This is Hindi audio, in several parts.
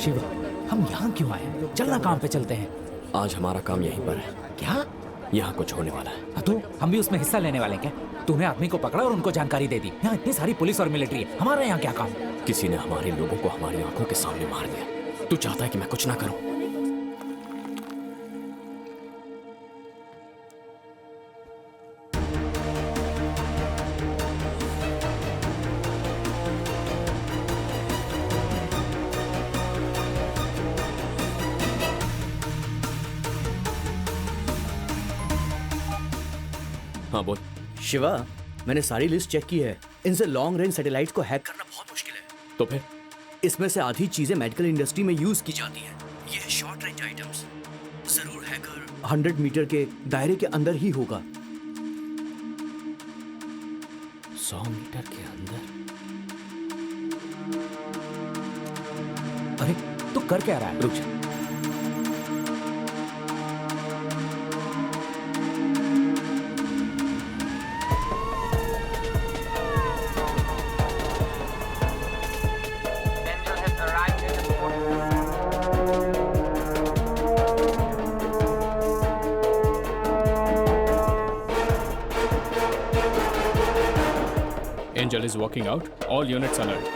शिव, हम यहाँ क्यों आए? चलना काम पे चलते हैं। आज हमारा काम यहीं पर है। क्या? यहाँ कुछ होने वाला है। तो हम भी उसमें हिस्सा लेने वाले हैं क्या? तूने आदमी को पकड़ा और उनको जानकारी दे दी। यहाँ इतनी सारी पुलिस और मिलिट्री है, हमारा यहाँ क्या काम? किसी ने हमारे लोगों को हमारी आंखों के सामने मार दिया। तू चाहता है कि मैं कुछ ना करूं? हाँ बोल। शिवा, मैंने सारी लिस्ट चेक की है। इनसे लॉन्ग रेंज सैटेलाइट्स को हैक करना बहुत मुश्किल है। तो फिर इसमें से आधी चीजें मेडिकल इंडस्ट्री में यूज की जाती हैं। ये है शॉर्ट रेंज आइटम्स। जरूर हैकर 100 मीटर के दायरे के अंदर ही होगा। 100 मीटर के अंदर? अरे तू कर क्या रहा है? रुक जा। Angel is walking out. All units alert.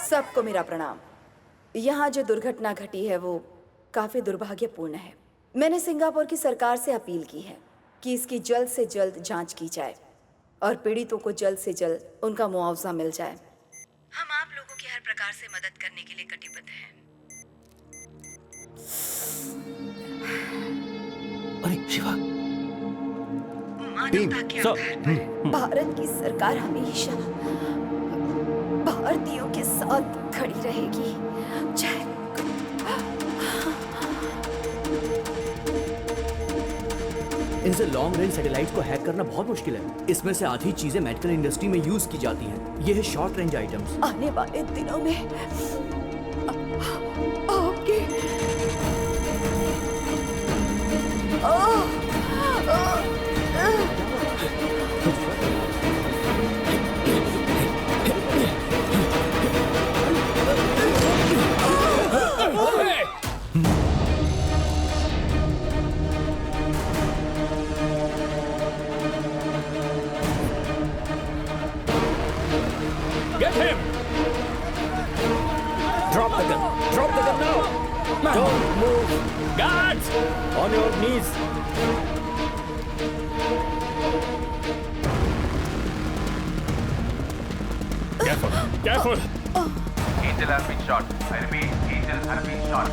सबको मेरा प्रणाम। यहाँ जो दुर्घटना घटी है वो काफ़ी दुर्भाग्यपूर्ण है। मैंने सिंगापुर की सरकार से अपील की है कि इसकी जल्द से जल्द जांच की जाए और पीड़ितों को जल्द से जल्द उनका मुआवजा मिल जाए। हम आप लोगों की हर प्रकार से मदद करने के लिए कटिबद्ध हैं। अरे शिवा, मानवता के आधार पर भारत की सरकार हमेशा भारतीयों के साथ खड़ी रहेगी। जय। इनसे लॉन्ग रेंज सैटेलाइट्स को हैक करना बहुत मुश्किल है। इसमें से आधी चीजें मेडिकल इंडस्ट्री में यूज की जाती हैं। ये है शॉर्ट रेंज आइटम्स। आने वाले दिनों में आपके Get him! Drop the gun. Drop the gun now. Don't move. Guards! On your knees. Careful! Careful! Angel has been shot. I repeat, Angel has been shot.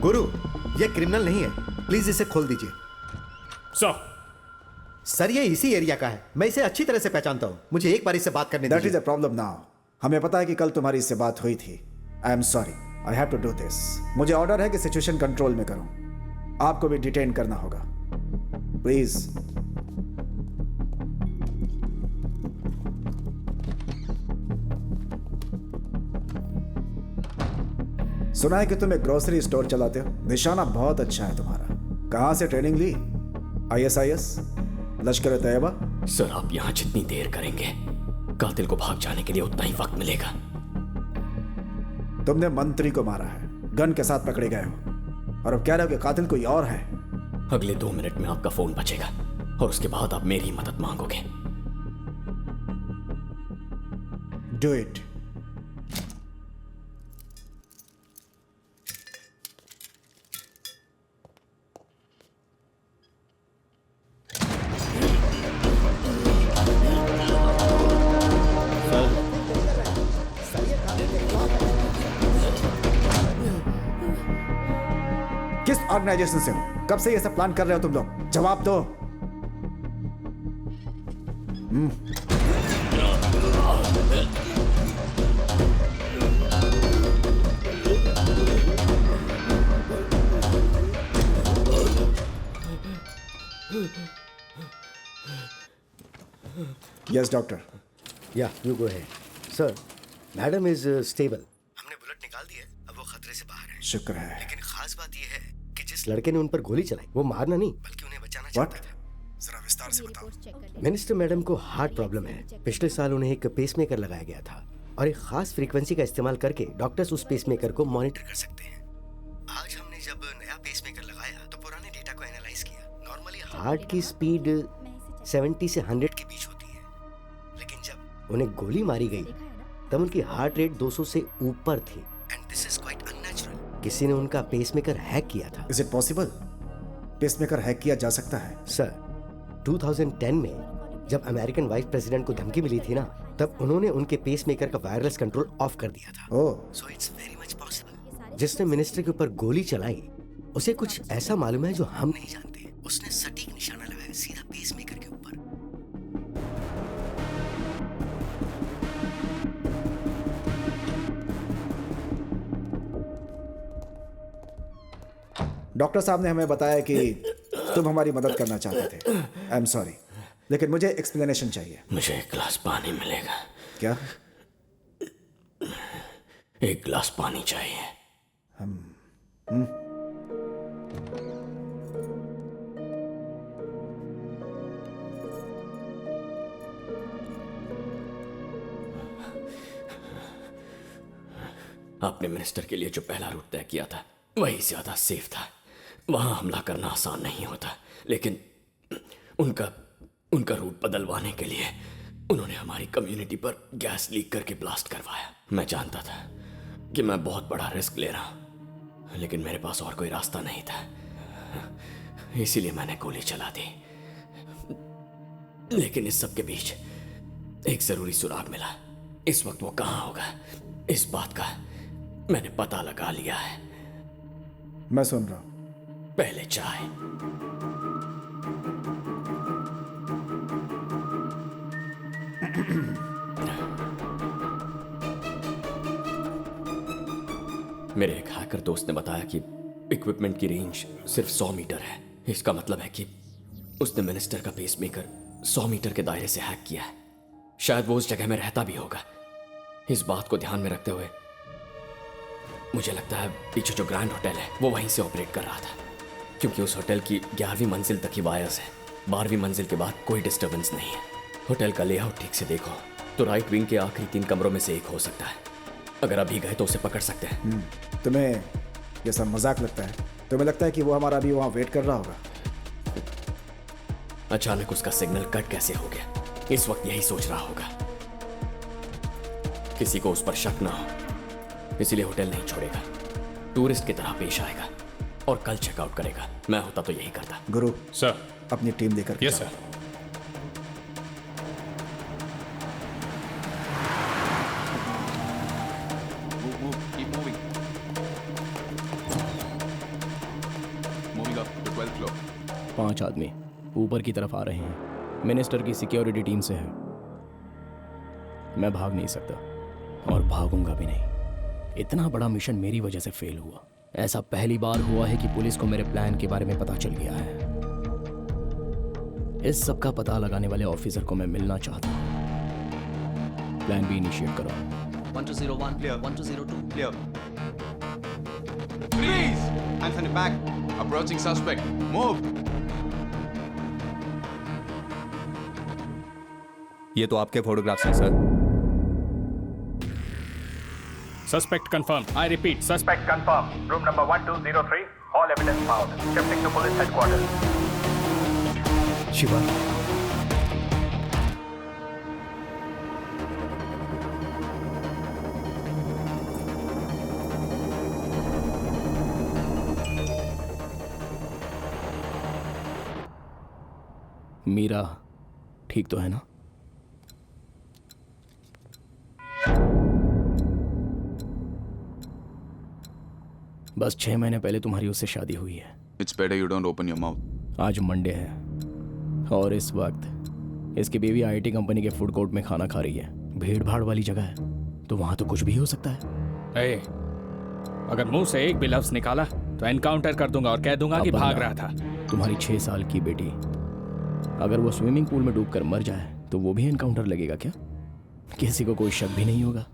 गुरु, ये क्रिमिनल नहीं है, प्लीज इसे खोल दीजिए। So, सर ये इसी एरिया का है, मैं इसे अच्छी तरह से पहचानता हूँ। मुझे एक बार इससे बात करने दैट इज दीजिए। A problem now. हमें पता है कि कल तुम्हारी इससे बात हुई थी। I am sorry, I have to do this. मुझे ऑर्डर है कि सिचुएशन कंट्रोल में करूं। आपको भी डिटेन करना होगा, प्लीज। सुना है कि तुम एक ग्रोसरी स्टोर चलाते हो। निशाना बहुत अच्छा है तुम्हारा। कहां से ट्रेनिंग ली? ISIS, लश्कर तैयबा? सर, आप यहाँ जितनी देर करेंगे कातिल को भाग जाने के लिए उतना ही वक्त मिलेगा। तुमने मंत्री को मारा है, गन के साथ पकड़े गए हो और अब कह रहे हो कि कातिल कोई और है। अगले 2 मिनट में आपका फोन बचेगा और उसके बाद आप मेरी मदद मांगोगे। Do it. किस ऑर्गेनाइजेशन से हो? कब से ये सब प्लान कर रहे हो तुम लोग? जवाब दो। Yes doctor. या यू गो है सर। Madam is stable. हमने बुलेट निकाल दी है, अब वो खतरे से बाहर है। शुक्र है। लेकिन खास बात यह है कि जिस लड़के ने उन पर गोली चलाई वो मारना नहीं बल्कि उन्हें बचाना चाहता था। जरा विस्तार से बताओ। मिनिस्टर मैडम को हार्ट प्रॉब्लम है। पिछले साल उन्हें एक पेसमेकर लगाया गया था और एक खास फ्रीक्वेंसी का इस्तेमाल करके डॉक्टर्स उस पेसमेकर को मॉनिटर कर सकते हैं। आज हमने जब नया पेसमेकर लगाया तो पुराने डेटा को एनालाइज किया। नॉर्मली हार्ट की स्पीड 70 से 100 के बीच होती है, लेकिन जब उन्हें गोली मारी गई तब उनकी हार्ट रेट 200 से ऊपर थी। And this is quite unnatural. किसी ने उनका पेसमेकर हैक किया था। Is it possible? Pacemaker hack किया जा सकता है? सर 2010 में जब अमेरिकन वाइस प्रेसिडेंट को धमकी मिली थी ना, तब उन्होंने उनके पेसमेकर का वायरलेस कंट्रोल ऑफ कर दिया था। Oh, so it's very much possible. जिसने मिनिस्टर के ऊपर गोली चलाई उसे कुछ ऐसा मालूम है जो हम नहीं जानते। उसने सटीक निशाना लगाया सीधा पेसमेकर के ऊपर। डॉक्टर साहब ने हमें बताया कि तुम हमारी मदद करना चाहते थे। आई एम सॉरी, लेकिन मुझे एक्सप्लेनेशन चाहिए। मुझे एक गिलास पानी मिलेगा? क्या? एक गिलास पानी चाहिए। आपने मिनिस्टर के लिए जो पहला रूट तय किया था वही ज्यादा सेफ था। वहां हमला करना आसान नहीं होता, लेकिन उनका रूट बदलवाने के लिए उन्होंने हमारी कम्युनिटी पर गैस लीक करके ब्लास्ट करवाया। मैं जानता था कि मैं बहुत बड़ा रिस्क ले रहा हूं, लेकिन मेरे पास और कोई रास्ता नहीं था, इसीलिए मैंने गोली चला दी। लेकिन इस सब के बीच एक जरूरी सुराग मिला। इस वक्त वो कहां होगा इस बात का मैंने पता लगा लिया है। मैं सुन रहा हूं। पहले चाय। मेरे एक हैकर दोस्त ने बताया कि इक्विपमेंट की रेंज सिर्फ 100 मीटर है। इसका मतलब है कि उसने मिनिस्टर का पेसमेकर 100 मीटर के दायरे से हैक किया है। शायद वो उस जगह में रहता भी होगा। इस बात को ध्यान में रखते हुए मुझे लगता है पीछे जो ग्रैंड होटल है वो वहीं से ऑपरेट कर रहा था, क्योंकि उस होटल की 11वीं मंजिल तक ही वायर्स है। 12वीं मंजिल के बाद कोई डिस्टर्बेंस नहीं है। होटल का लेआउट ठीक से देखो तो राइट विंग के आखिरी 3 कमरों में से एक हो सकता है। अगर अभी गए तो उसे पकड़ सकते हैं। तुम्हें ये सब मजाक लगता है? तुम्हें लगता है कि वो हमारा अभी वहां वेट कर रहा होगा? अचानक उसका सिग्नल कट कैसे हो गया, इस वक्त यही सोच रहा होगा। किसी को उस पर शक ना हो, इसीलिए होटल नहीं छोड़ेगा। टूरिस्ट की तरह पेश आएगा और कल चेकआउट करेगा। मैं होता तो यही करता। गुरु सर। अपनी टीम लेकर yes sir. Keep moving. Moving up to 12th floor. 5 आदमी ऊपर की तरफ आ रहे हैं। मिनिस्टर की सिक्योरिटी टीम से है। मैं भाग नहीं सकता और भागूंगा भी नहीं। इतना बड़ा मिशन मेरी वजह से फेल हुआ। ऐसा पहली बार हुआ है कि पुलिस को मेरे प्लान के बारे में पता चल गया है। इस सब का पता लगाने वाले ऑफिसर को मैं मिलना चाहता हूँ। प्लान बी इनिशिएट करो। 1201 clear, 1202 Clear. Freeze! Hands on your back. Approaching suspect. Move. ये तो आपके फोटोग्राफ्स हैं sir. Suspect confirmed. I repeat, Suspect confirmed. Room number 1203. All evidence found. Shifting to police headquarters. Shiva Meera ठीक तो है ना? बस 6 महीने पहले तुम्हारी उससे शादी हुई है। It's better you don't open your mouth. आज मंडे है और इस वक्त इसकी बीवी आईटी कंपनी के फूड कोर्ट में खाना खा रही है। भीड़ भाड़ वाली जगह है तो वहां तो कुछ भी हो सकता है। ए, अगर मुंह से एक भी लफ्ज निकाला तो एनकाउंटर कर दूंगा और कह दूंगा कि भाग रहा था। तुम्हारी 6 साल की बेटी अगर वो स्विमिंग पूल में डूबकर मर जाए तो वो भी एनकाउंटर लगेगा क्या? किसी को कोई शक भी नहीं होगा।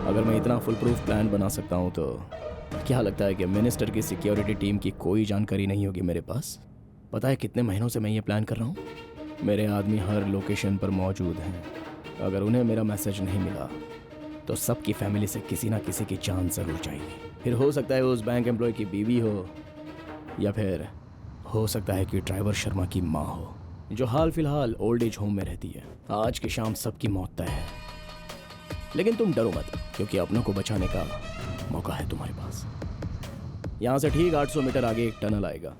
अगर मैं इतना फुल प्रूफ प्लान बना सकता हूं तो क्या लगता है कि मिनिस्टर की सिक्योरिटी टीम की कोई जानकारी नहीं होगी मेरे पास? पता है कितने महीनों से मैं ये प्लान कर रहा हूं? मेरे आदमी हर लोकेशन पर मौजूद हैं। अगर उन्हें मेरा मैसेज नहीं मिला तो सबकी फैमिली से किसी ना किसी की जान जरूर जाएगी। फिर हो सकता है उस बैंक एम्प्लॉय की बीवी हो, या फिर हो सकता है कि ड्राइवर शर्मा की माँ हो, जो हाल फिलहाल ओल्ड एज होम में रहती है। आज की शाम सबकी मौत तय है, लेकिन तुम डरो मत, क्योंकि अपनों को बचाने का मौका है तुम्हारे पास। यहाँ से ठीक 800 मीटर आगे एक टनल आएगा।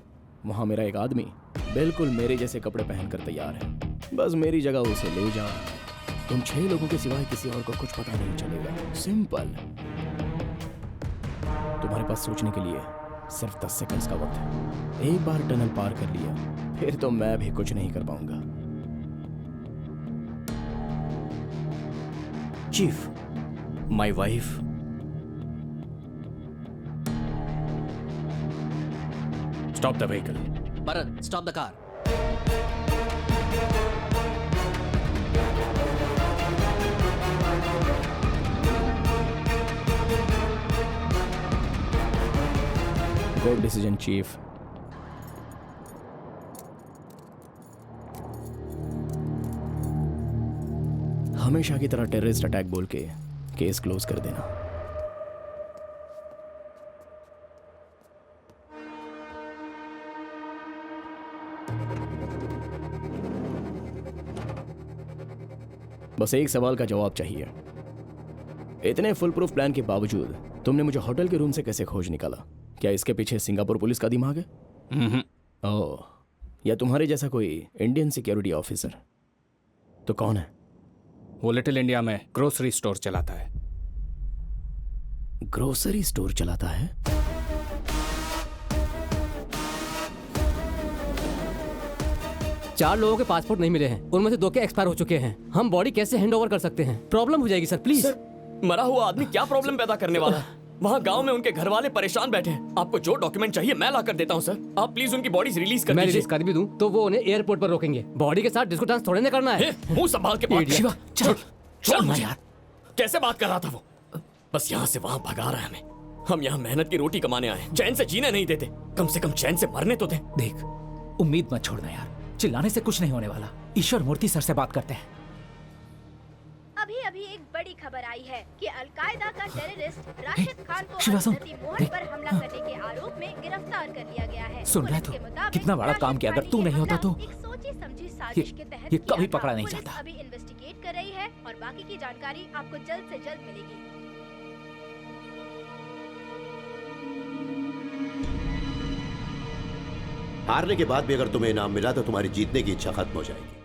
वहाँ मेरा एक आदमी बिल्कुल मेरे जैसे कपड़े पहनकर तैयार है। बस मेरी जगह उसे ले जाओ। तुम 6 लोगों के सिवाय किसी और को कुछ पता नहीं चलेगा। सिंपल। तुम्हारे पास सोचने के लिए सिर्फ 10 सेकंड्स का वक्त है। एक बार टनल पार कर लिया फिर तो मैं भी कुछ नहीं कर पाऊंगा। Chief, my wife stop the vehicle. Bharat, stop the car. Good decision chief. हमेशा की तरह टेररिस्ट अटैक बोल के केस क्लोज कर देना। बस एक सवाल का जवाब चाहिए। इतने फुल प्रूफ प्लान के बावजूद तुमने मुझे होटल के रूम से कैसे खोज निकाला? क्या इसके पीछे सिंगापुर पुलिस का दिमाग है? ओह, या तुम्हारे जैसा कोई इंडियन सिक्योरिटी ऑफिसर? तो कौन है? वो लिटिल इंडिया में ग्रोसरी स्टोर चलाता है। ग्रोसरी स्टोर चलाता है? चार लोगों के पासपोर्ट नहीं मिले हैं, उनमें से 2 के एक्सपायर हो चुके हैं। हम बॉडी कैसे हैंड ओवर कर सकते हैं? प्रॉब्लम हो जाएगी सर, प्लीज। मरा हुआ आदमी क्या प्रॉब्लम पैदा करने वाला है? वहाँ गांव में उनके घर वाले परेशान बैठे हैं। आपको जो डॉक्यूमेंट चाहिए मैं ला कर देता हूँ सर। आप प्लीज उनकी बॉडीज रिलीज कर मैं दीजिए। रिलीज कर भी दूं तो वो उन्हें एयरपोर्ट पर रोकेंगे। बॉडी के साथ डिस्को डांस थोड़े ना करना है। मुंह संभाल के बात कर। शिवा, चल छोड़ मुझे यार। कैसे बात कर रहा था वो? बस यहाँ से वहाँ भगा रहा है हमें। हम यहाँ मेहनत की रोटी कमाने आए, चैन से जीने नहीं देते। कम से कम चैन से मरने तो दे। देख, उम्मीद मत छोड़ना यार, चिल्लाने से कुछ नहीं होने वाला। ईश्वर मूर्ति सर से बात करते हैं। अभी अभी एक बड़ी खबर आई है कि अलकायदा का टेररिस्ट राशिद खान को शिवा सुन, मोहन पर हमला करने के आरोप में गिरफ्तार कर लिया गया है। सुन रहा है तू? कितना बड़ा काम किया। अगर तू नहीं होता तो एक सोची समझी साजिश के तहत ये कभी किया था। पकड़ा नहीं पुलिस जाता। अभी इन्वेस्टिगेट कर रही है और बाकी की जानकारी आपको जल्द से जल्द मिलेगी। हारने के बाद भी अगर तुम्हें इनाम मिला तो तुम्हारी जीतने की इच्छा खत्म हो जाएगी।